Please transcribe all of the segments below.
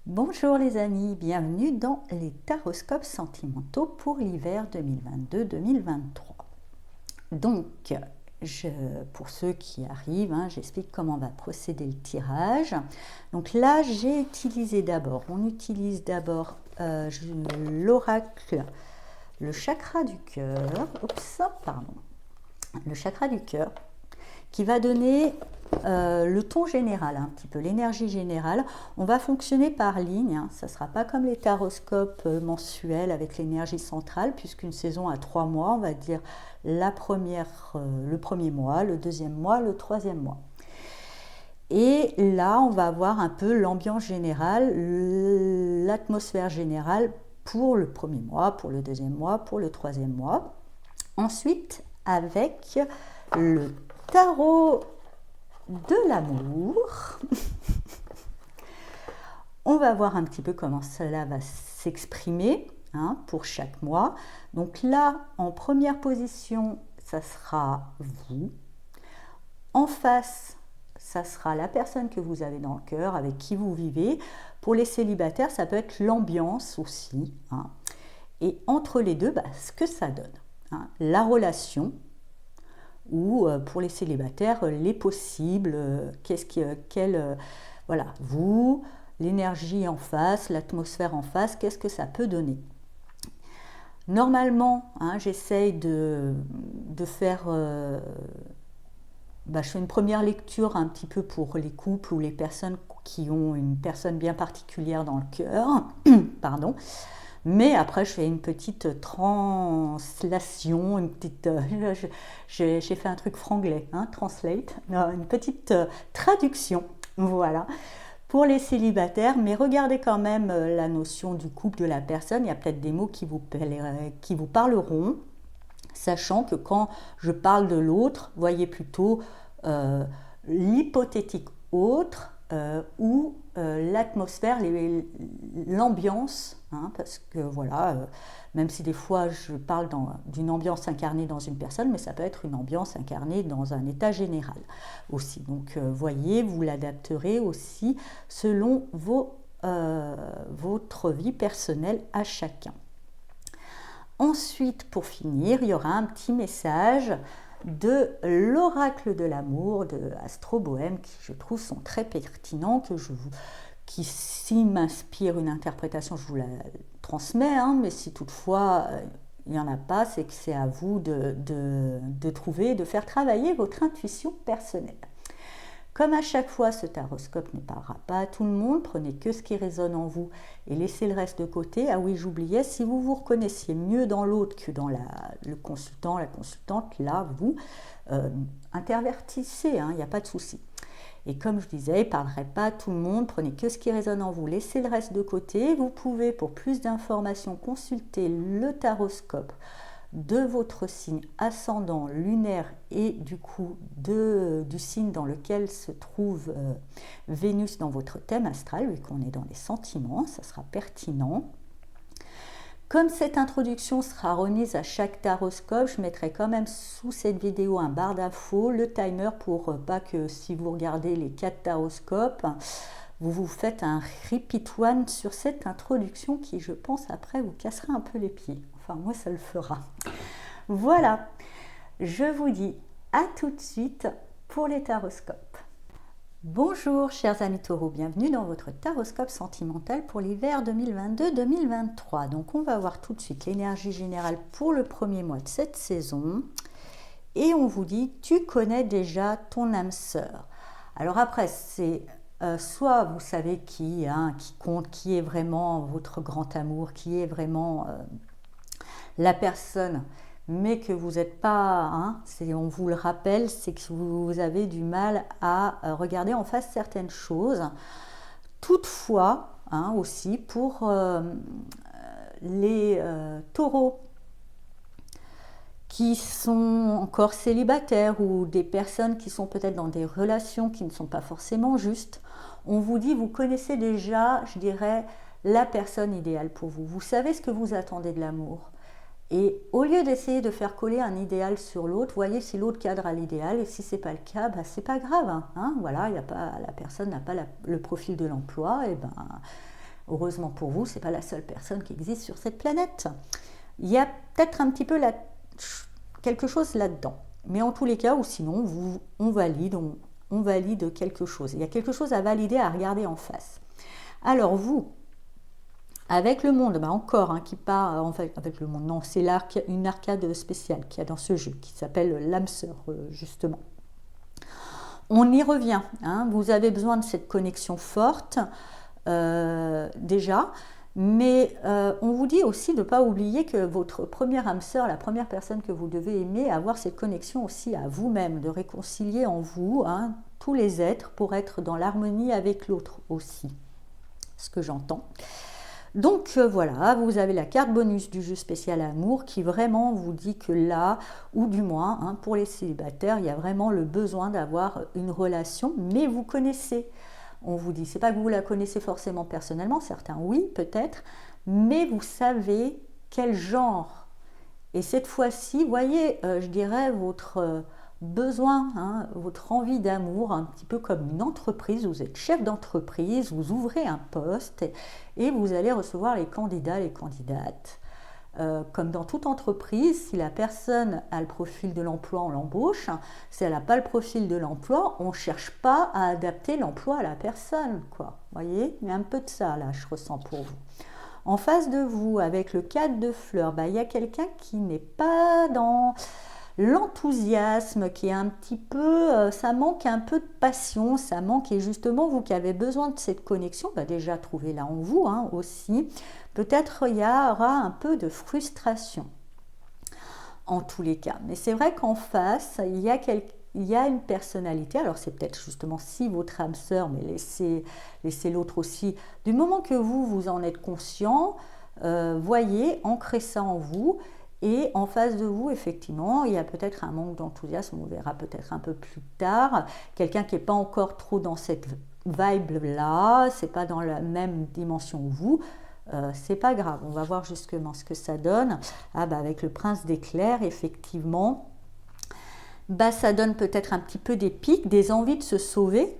Bonjour les amis, bienvenue dans les taroscopes sentimentaux pour l'hiver 2022-2023. Donc, pour ceux qui arrivent, j'explique comment va procéder le tirage. Donc là, on utilise d'abord l'oracle, le chakra du cœur, le chakra du cœur, qui va donner le ton général, un petit peu l'énergie générale. On va fonctionner par ligne, ça ne sera pas comme les taroscopes mensuels avec l'énergie centrale, puisqu'une saison a 3 mois, on va dire le premier mois, le deuxième mois, le troisième mois. Et là, on va avoir un peu l'ambiance générale, l'atmosphère générale pour le premier mois, pour le deuxième mois, pour le troisième mois. Ensuite, avec le tarot de l'amour, on va voir un petit peu comment cela va s'exprimer pour chaque mois. Donc là, en première position, ça sera vous. En face, ça sera la personne que vous avez dans le cœur, avec qui vous vivez. Pour les célibataires, ça peut être l'ambiance aussi. Et entre les deux, ce que ça donne. La relation, ou pour les célibataires, les possibles, vous, l'énergie en face, l'atmosphère en face, qu'est-ce que ça peut donner. Normalement, j'essaye de faire, je fais une première lecture un petit peu pour les couples ou les personnes qui ont une personne bien particulière dans le cœur, pardon. Mais après, je fais une petite translation, j'ai fait un truc franglais, translate, une petite traduction, voilà, pour les célibataires. Mais regardez quand même la notion du couple de la personne. Il y a peut-être des mots qui vous parleront, sachant que quand je parle de l'autre, voyez plutôt l'hypothétique autre, ou l'atmosphère, l'ambiance, parce que voilà, même si des fois je parle d'une ambiance incarnée dans une personne, mais ça peut être une ambiance incarnée dans un état général aussi. Donc voyez, vous l'adapterez aussi selon votre vie personnelle à chacun. Ensuite, pour finir, il y aura un petit message de l'oracle de l'amour de Astro Bohème, qui je trouve sont très pertinents, qui s'il m'inspire une interprétation, je vous la transmets, mais si toutefois il n'y en a pas, c'est que c'est à vous de trouver, de faire travailler votre intuition personnelle. Comme à chaque fois, ce taroscope ne parlera pas à tout le monde, prenez que ce qui résonne en vous et laissez le reste de côté. Ah oui, j'oubliais, si vous vous reconnaissiez mieux dans l'autre que dans le consultant, la consultante, là, vous intervertissez, il n'y a pas de souci. Et comme je disais, il ne parlerait pas à tout le monde, prenez que ce qui résonne en vous, laissez le reste de côté. Vous pouvez, pour plus d'informations, consulter le taroscope de votre signe ascendant lunaire et du coup du signe dans lequel se trouve Vénus dans votre thème astral, vu qu'on est dans les sentiments, ça sera pertinent. Comme cette introduction sera remise à chaque taroscope, je mettrai quand même sous cette vidéo un barre d'infos, le timer pour pas que si vous regardez les 4 taroscopes, vous faites un repeat one sur cette introduction qui, je pense, après vous cassera un peu les pieds. Enfin, moi, ça le fera. Voilà, je vous dis à tout de suite pour les taroscopes. Bonjour, chers amis taureaux, bienvenue dans votre taroscope sentimental pour l'hiver 2022-2023. Donc, on va voir tout de suite l'énergie générale pour le premier mois de cette saison. Et on vous dit, tu connais déjà ton âme sœur. Alors après, c'est... soit vous savez qui compte, qui est vraiment votre grand amour, qui est vraiment la personne, mais que vous n'êtes pas, on vous le rappelle, c'est que vous avez du mal à regarder en face certaines choses. Toutefois, aussi pour les taureaux qui sont encore célibataires ou des personnes qui sont peut-être dans des relations qui ne sont pas forcément justes, on vous dit, vous connaissez déjà, je dirais, la personne idéale pour vous. Vous savez ce que vous attendez de l'amour. Et au lieu d'essayer de faire coller un idéal sur l'autre, voyez si l'autre cadre à l'idéal, et si ce n'est pas le cas, c'est pas grave. Voilà, la personne n'a pas le profil de l'emploi, et Heureusement pour vous, ce n'est pas la seule personne qui existe sur cette planète. Il y a peut-être un petit peu quelque chose là-dedans. Mais en tous les cas, ou sinon, on valide quelque chose. Il y a quelque chose à valider, à regarder en face. Alors vous, avec le monde, encore, qui part, en fait, avec le monde, non, c'est une arcade spéciale qu'il y a dans ce jeu, qui s'appelle l'âme sœur, justement. On y revient, vous avez besoin de cette connexion forte, déjà, mais on vous dit aussi de ne pas oublier que votre première âme sœur, la première personne que vous devez aimer, avoir cette connexion aussi à vous-même, de réconcilier en vous tous les êtres pour être dans l'harmonie avec l'autre aussi, ce que j'entends. Donc voilà, vous avez la carte bonus du jeu spécial amour qui vraiment vous dit que là, ou du moins pour les célibataires, il y a vraiment le besoin d'avoir une relation, mais vous connaissez. On vous dit, c'est pas que vous la connaissez forcément personnellement, certains oui peut-être, mais vous savez quel genre. Et cette fois-ci, voyez, je dirais votre besoin, votre envie d'amour, un petit peu comme une entreprise, vous êtes chef d'entreprise, vous ouvrez un poste et vous allez recevoir les candidats, les candidates. Comme dans toute entreprise, si la personne a le profil de l'emploi, on l'embauche. Si elle n'a pas le profil de l'emploi, on ne cherche pas à adapter l'emploi à la personne, quoi. Vous voyez, il y a un peu de ça, là, je ressens pour vous. En face de vous, avec le 4 de fleurs, il y a quelqu'un qui n'est pas dans l'enthousiasme, qui est un petit peu, ça manque un peu de passion, ça manque, et justement, vous qui avez besoin de cette connexion, déjà trouvez-la en vous aussi. Peut-être il y aura un peu de frustration, en tous les cas. Mais c'est vrai qu'en face, il y a une personnalité, alors c'est peut-être justement si votre âme sœur, mais laissez l'autre aussi, du moment que vous en êtes conscient, voyez, ancrez ça en vous. Et en face de vous, effectivement, il y a peut-être un manque d'enthousiasme, on verra peut-être un peu plus tard. Quelqu'un qui n'est pas encore trop dans cette vibe-là, c'est pas dans la même dimension que vous, c'est pas grave. On va voir justement ce que ça donne. Avec le prince d'éclair, effectivement, ça donne peut-être un petit peu des pics, des envies de se sauver,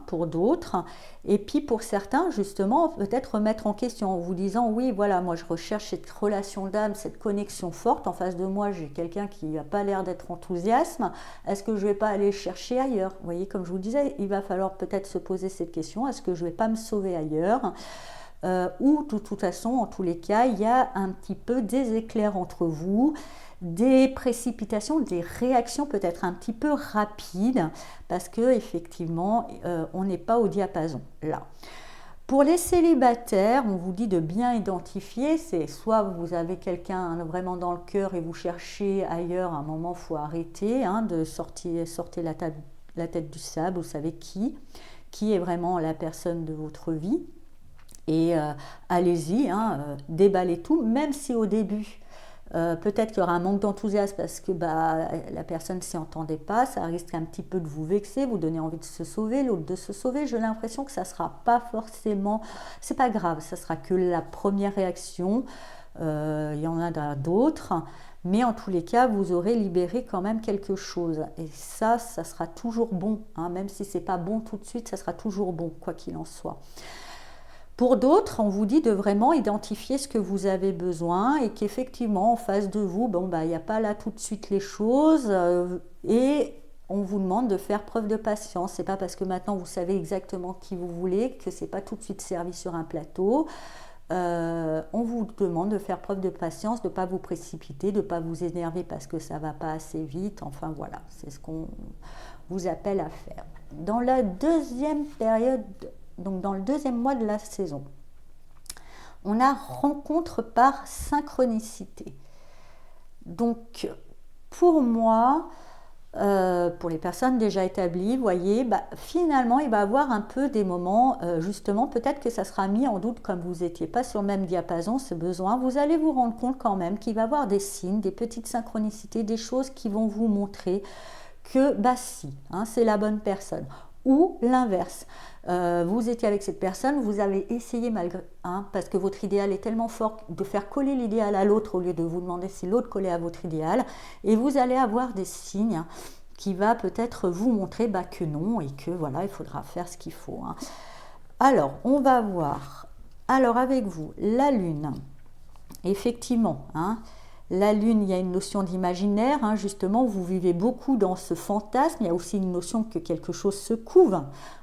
pour d'autres, et puis pour certains justement peut-être remettre en question en vous disant oui voilà, moi je recherche cette relation d'âme, cette connexion forte, en face de moi j'ai quelqu'un qui n'a pas l'air d'être enthousiaste, est-ce que je ne vais pas aller chercher ailleurs? Vous voyez, comme je vous disais, il va falloir peut-être se poser cette question, est-ce que je ne vais pas me sauver ailleurs? Ou de toute façon, en tous les cas, il y a un petit peu des éclairs entre vous, des précipitations, des réactions peut-être un petit peu rapides, parce que effectivement, on n'est pas au diapason là. Pour les célibataires, on vous dit de bien identifier, c'est soit vous avez quelqu'un vraiment dans le cœur et vous cherchez ailleurs, à un moment il faut arrêter, de sortir la tête du sable, vous savez qui est vraiment la personne de votre vie. Et allez-y, déballez tout, même si au début, peut-être qu'il y aura un manque d'enthousiasme parce que la personne ne s'y entendait pas, ça risque un petit peu de vous vexer, vous donner envie de se sauver, l'autre de se sauver. J'ai l'impression que ça ne sera pas forcément, c'est pas grave, ça sera que la première réaction, il y en a d'autres, mais en tous les cas, vous aurez libéré quand même quelque chose. Et ça sera toujours bon, même si ce n'est pas bon tout de suite, ça sera toujours bon, quoi qu'il en soit. Pour d'autres, on vous dit de vraiment identifier ce que vous avez besoin et qu'effectivement, en face de vous, il n'y a pas là tout de suite les choses et on vous demande de faire preuve de patience. C'est pas parce que maintenant vous savez exactement qui vous voulez que c'est pas tout de suite servi sur un plateau. On vous demande de faire preuve de patience, de ne pas vous précipiter, de ne pas vous énerver parce que ça ne va pas assez vite. Enfin voilà, c'est ce qu'on vous appelle à faire. Dans la deuxième période, donc dans le deuxième mois de la saison, on a rencontre par synchronicité. Donc pour moi, pour les personnes déjà établies, vous voyez, finalement il va y avoir un peu des moments, justement, peut-être que ça sera mis en doute comme vous n'étiez pas sur le même diapason, ce besoin, vous allez vous rendre compte quand même qu'il va y avoir des signes, des petites synchronicités, des choses qui vont vous montrer que si, c'est la bonne personne. Ou l'inverse, vous étiez avec cette personne, vous avez essayé malgré, parce que votre idéal est tellement fort, de faire coller l'idéal à l'autre au lieu de vous demander si l'autre collait à votre idéal, et vous allez avoir des signes qui va peut-être vous montrer que non, et que voilà, il faudra faire ce qu'il faut. Alors, on va voir Alors avec vous, la Lune, effectivement, hein, la Lune, il y a une notion d'imaginaire, hein, justement, vous vivez beaucoup dans ce fantasme, il y a aussi une notion que quelque chose se couve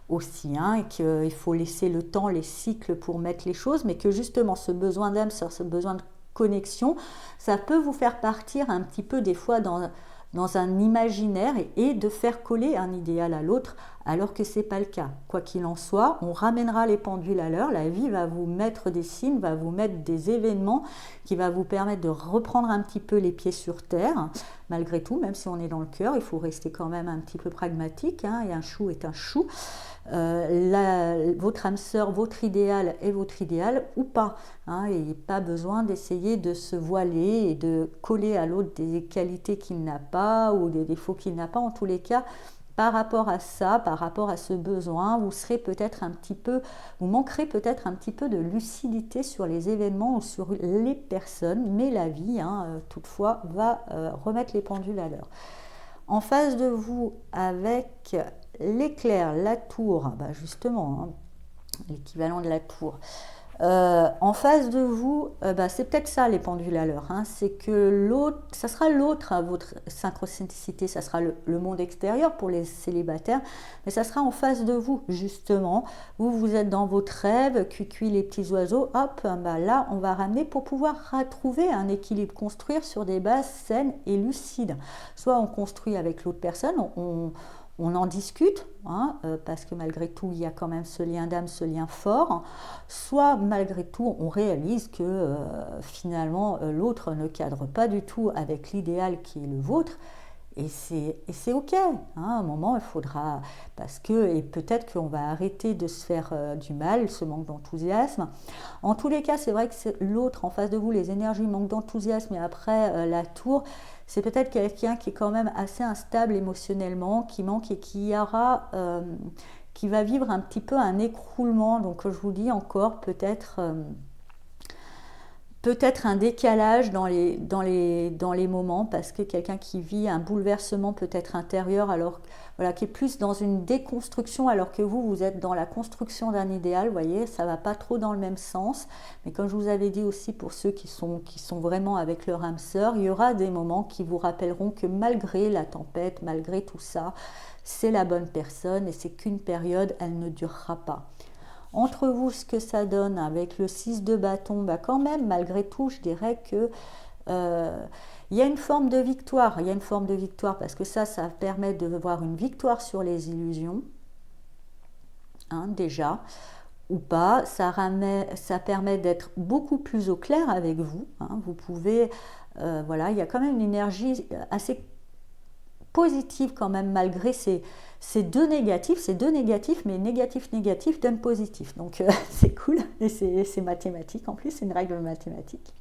aussi, hein, et qu'il faut laisser le temps, les cycles pour mettre les choses, mais que justement ce besoin d'âme, ce besoin de connexion, ça peut vous faire partir un petit peu des fois dans un imaginaire et de faire coller un idéal à l'autre, alors que ce n'est pas le cas. Quoi qu'il en soit, on ramènera les pendules à l'heure, la vie va vous mettre des signes, va vous mettre des événements qui va vous permettre de reprendre un petit peu les pieds sur terre. Malgré tout, même si on est dans le cœur, il faut rester quand même un petit peu pragmatique, hein, et un chou est un chou. Votre âme sœur, votre idéal est votre idéal ou pas, hein, et pas besoin d'essayer de se voiler et de coller à l'autre des qualités qu'il n'a pas ou des défauts qu'il n'a pas. En tous les cas, par rapport à ça, par rapport à ce besoin, vous manquerez peut-être un petit peu de lucidité sur les événements ou sur les personnes, mais la vie, hein, toutefois, va remettre les pendules à l'heure. En face de vous, avec l'éclair, la tour, justement, hein, l'équivalent de la tour. En face de vous, c'est peut-être ça les pendules à l'heure, hein, c'est que l'autre, ça sera l'autre, hein, votre synchronicité, ça sera le monde extérieur pour les célibataires, mais ça sera en face de vous, justement. Vous êtes dans votre rêve, cuicui les petits oiseaux, hop, là on va ramener pour pouvoir retrouver un équilibre, construire sur des bases saines et lucides. Soit on construit avec l'autre personne, on en discute, hein, parce que malgré tout, il y a quand même ce lien d'âme, ce lien fort. Soit malgré tout, on réalise que finalement, l'autre ne cadre pas du tout avec l'idéal qui est le vôtre. Et c'est ok, hein, à un moment il faudra, et peut-être qu'on va arrêter de se faire du mal, ce manque d'enthousiasme. En tous les cas, c'est vrai que c'est l'autre en face de vous, les énergies, manque d'enthousiasme, et après la tour, c'est peut-être quelqu'un qui est quand même assez instable émotionnellement, qui manque et qui va vivre un petit peu un écroulement. Donc je vous dis encore, peut-être un décalage dans les moments, parce que quelqu'un qui vit un bouleversement peut-être intérieur, alors voilà, qui est plus dans une déconstruction, alors que vous êtes dans la construction d'un idéal, vous voyez, ça va pas trop dans le même sens. Mais comme je vous avais dit aussi, pour ceux qui sont vraiment avec leur âme sœur, il y aura des moments qui vous rappelleront que malgré la tempête, malgré tout ça, c'est la bonne personne et c'est qu'une période, elle ne durera pas. Entre vous, ce que ça donne avec le 6 de bâton, quand même, malgré tout, je dirais que il y a une forme de victoire. Il y a une forme de victoire parce que ça permet de voir une victoire sur les illusions, hein, déjà, ou pas. Ça permet d'être beaucoup plus au clair avec vous, hein. Vous pouvez, voilà, il y a quand même une énergie assez positive quand même, malgré ces deux négatifs, mais négatif donne positif. Donc c'est cool, et c'est mathématique en plus, c'est une règle mathématique.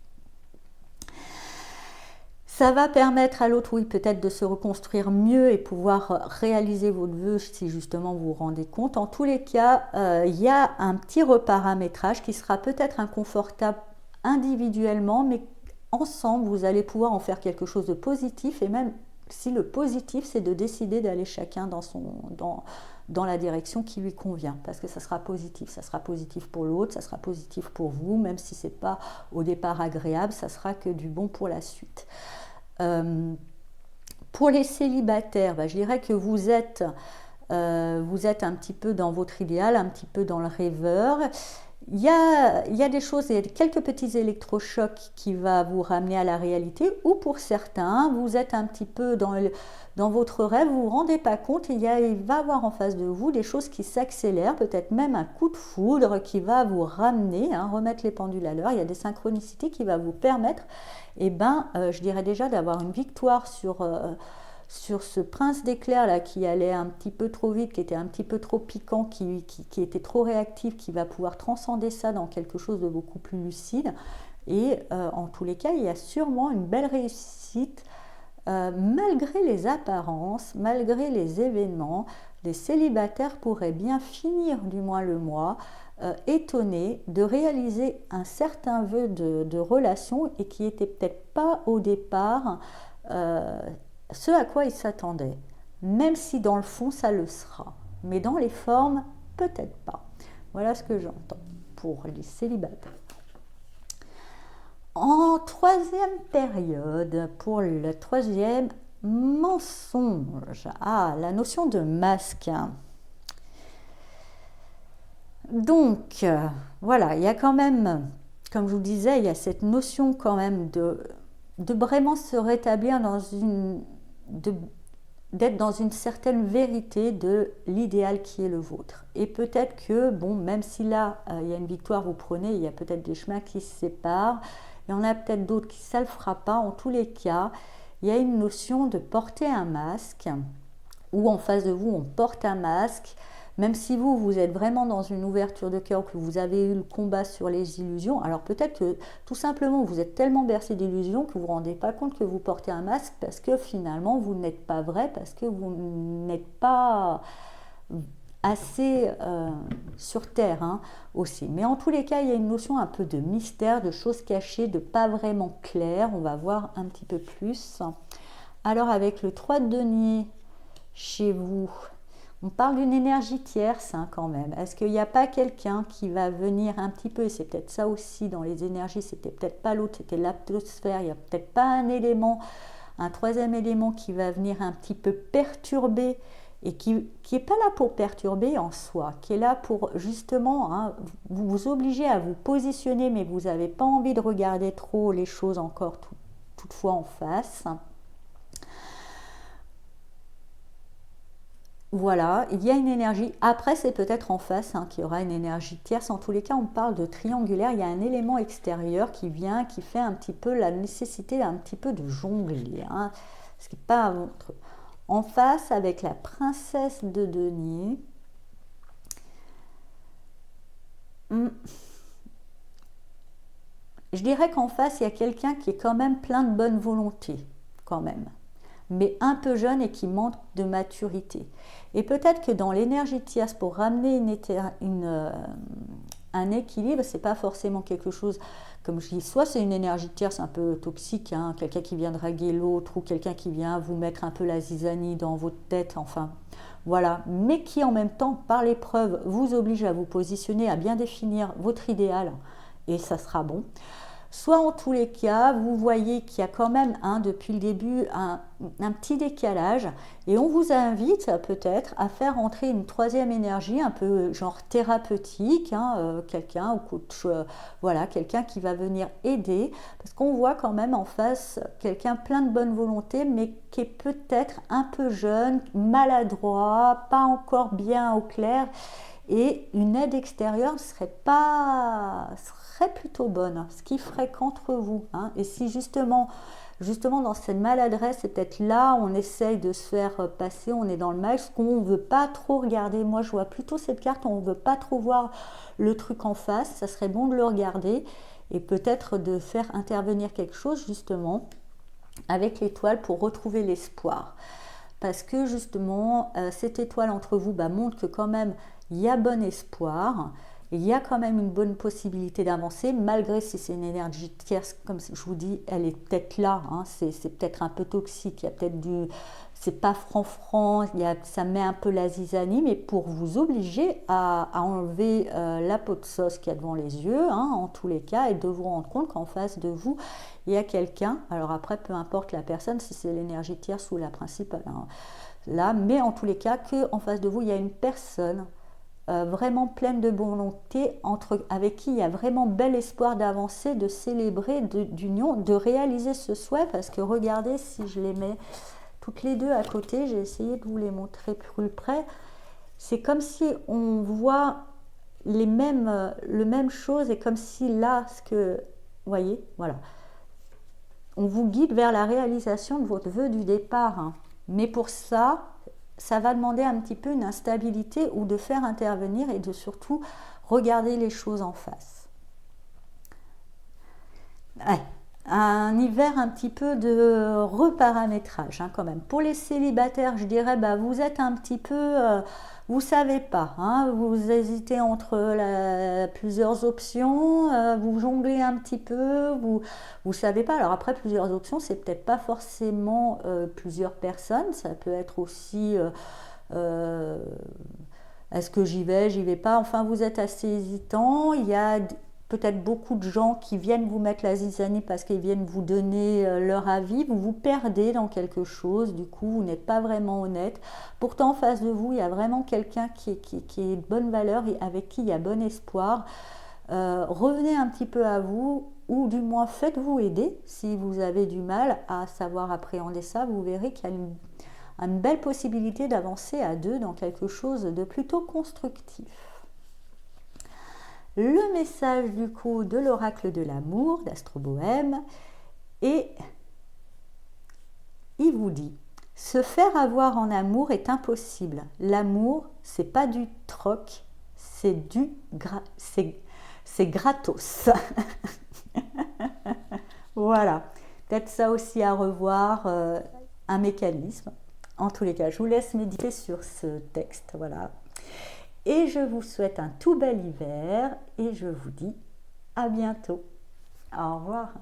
Ça va permettre à l'autre, oui, peut-être de se reconstruire mieux et pouvoir réaliser votre vœu si justement vous vous rendez compte. En tous les cas, il y a un petit reparamétrage qui sera peut-être inconfortable individuellement, mais ensemble, vous allez pouvoir en faire quelque chose de positif, et même si le positif, c'est de décider d'aller chacun dans la direction qui lui convient, parce que ça sera positif pour l'autre, ça sera positif pour vous, même si ce n'est pas au départ agréable, ça sera que du bon pour la suite. Pour les célibataires, je dirais que vous êtes un petit peu dans votre idéal, un petit peu dans le rêveur. Il y a des choses, il y a quelques petits électrochocs qui vont vous ramener à la réalité, ou pour certains, vous êtes un petit peu dans votre rêve, vous ne vous rendez pas compte, et il va y avoir en face de vous des choses qui s'accélèrent, peut-être même un coup de foudre qui va vous ramener, hein, remettre les pendules à l'heure. Il y a des synchronicités qui vont vous permettre, je dirais déjà, d'avoir une victoire sur ce prince d'éclair là qui allait un petit peu trop vite, qui était un petit peu trop piquant, qui était trop réactif, qui va pouvoir transcender ça dans quelque chose de beaucoup plus lucide. Et en tous les cas, il y a sûrement une belle réussite, malgré les apparences, malgré les événements. Les célibataires pourraient bien finir du moins le mois étonnés de réaliser un certain vœu de relation, et qui n'était peut-être pas au départ ce à quoi ils s'attendaient, même si dans le fond ça le sera, mais dans les formes peut-être pas. Voilà ce que j'entends pour les célibataires. En troisième période, pour le troisième mensonge, la notion de masque. Donc, voilà, il y a quand même, comme je vous disais, il y a cette notion quand même de vraiment se rétablir d'être dans une certaine vérité de l'idéal qui est le vôtre. Et peut-être que, bon, même si là, il y a une victoire, vous prenez, il y a peut-être des chemins qui se séparent, il y en a peut-être d'autres qui ça ne le fera pas. En tous les cas, il y a une notion de porter un masque, ou en face de vous, on porte un masque, même si vous êtes vraiment dans une ouverture de cœur, que vous avez eu le combat sur les illusions, alors peut-être que tout simplement vous êtes tellement bercé d'illusions que vous ne vous rendez pas compte que vous portez un masque parce que finalement vous n'êtes pas vrai, parce que vous n'êtes pas assez sur terre aussi. Mais en tous les cas, il y a une notion un peu de mystère, de choses cachées, de pas vraiment claires. On va voir un petit peu plus. Alors avec le 3 de denier chez vous, on parle d'une énergie tierce quand même. Est-ce qu'il n'y a pas quelqu'un qui va venir un petit peu, et c'est peut-être ça aussi dans les énergies, c'était peut-être pas l'autre, c'était l'atmosphère, il n'y a peut-être pas un élément, un troisième élément qui va venir un petit peu perturber, et qui n'est pas là pour perturber en soi, qui est là pour justement vous obliger à vous positionner, mais vous n'avez pas envie de regarder trop les choses encore toutefois en face. Voilà, il y a une énergie. Après, c'est peut-être en face qu'il y aura une énergie tierce. En tous les cas, on parle de triangulaire. Il y a un élément extérieur qui vient, qui fait un petit peu la nécessité un petit peu de jongler. Ce qui n'est pas votre... En face, avec la princesse de denier, je dirais qu'en face, il y a quelqu'un qui est quand même plein de bonne volonté, quand même, mais un peu jeune et qui manque de maturité. Et peut-être que dans l'énergie tierce, pour ramener un équilibre, c'est pas forcément quelque chose, comme je dis, soit c'est une énergie tierce un peu toxique, quelqu'un qui vient draguer l'autre, ou quelqu'un qui vient vous mettre un peu la zizanie dans votre tête, enfin, voilà, mais qui en même temps, par l'épreuve, vous oblige à vous positionner, à bien définir votre idéal, et ça sera bon. Soit en tous les cas, vous voyez qu'il y a quand même depuis le début un petit décalage, et on vous invite peut-être à faire entrer une troisième énergie un peu genre thérapeutique, quelqu'un ou coach, voilà, quelqu'un qui va venir aider, parce qu'on voit quand même en face quelqu'un plein de bonne volonté, mais qui est peut-être un peu jeune, maladroit, pas encore bien au clair. Et une aide extérieure serait plutôt bonne, ce qui ferait qu'entre vous. Et si justement dans cette maladresse, c'est peut-être là on essaye de se faire passer, on est dans le max, qu'on ne veut pas trop regarder. Moi je vois plutôt cette carte, on ne veut pas trop voir le truc en face, ça serait bon de le regarder et peut-être de faire intervenir quelque chose justement avec l'étoile pour retrouver l'espoir. Parce que justement, cette étoile entre vous montre que quand même, il y a bon espoir, il y a quand même une bonne possibilité d'avancer, malgré si c'est une énergie tierce, comme je vous dis, elle est peut-être là, c'est peut-être un peu toxique, il y a peut-être c'est pas franc, ça met un peu la zizanie, mais pour vous obliger à enlever la peau de sauce qu'il y a devant les yeux, en tous les cas, et de vous rendre compte qu'en face de vous, il y a quelqu'un, alors après, peu importe la personne, si c'est l'énergie tierce ou la principale, là, mais en tous les cas, qu'en face de vous, il y a une personne vraiment pleine de volonté, avec qui il y a vraiment bel espoir d'avancer, de célébrer, d'union, de réaliser ce souhait, parce que regardez, si je les mets toutes les deux à côté, j'ai essayé de vous les montrer plus près, c'est comme si on voit le même chose, et comme si là, vous voyez, voilà, on vous guide vers la réalisation de votre vœu du départ, mais pour ça va demander un petit peu une instabilité, ou de faire intervenir et de surtout regarder les choses en face. Ouais. Un hiver un petit peu de reparamétrage quand même. Pour les célibataires, je dirais, vous êtes un petit peu, vous savez pas, vous hésitez entre plusieurs options, vous jonglez un petit peu, vous savez pas. Alors après, plusieurs options, c'est peut-être pas forcément plusieurs personnes, ça peut être aussi est-ce que j'y vais pas, enfin vous êtes assez hésitant, il y a peut-être beaucoup de gens qui viennent vous mettre la zizanie parce qu'ils viennent vous donner leur avis, vous vous perdez dans quelque chose, du coup vous n'êtes pas vraiment honnête. Pourtant en face de vous, il y a vraiment quelqu'un qui est de bonne valeur et avec qui il y a bon espoir. Revenez un petit peu à vous, ou du moins faites-vous aider. Si vous avez du mal à savoir appréhender ça, vous verrez qu'il y a une belle possibilité d'avancer à deux dans quelque chose de plutôt constructif. Le message du coup de l'oracle de l'amour d'Astro Bohème, et il vous dit: se faire avoir en amour est impossible. L'amour, c'est pas du troc, c'est c'est gratos. Voilà, peut-être ça aussi à revoir, un mécanisme. En tous les cas, je vous laisse méditer sur ce texte, voilà. Et je vous souhaite un tout bel hiver et je vous dis à bientôt. Au revoir.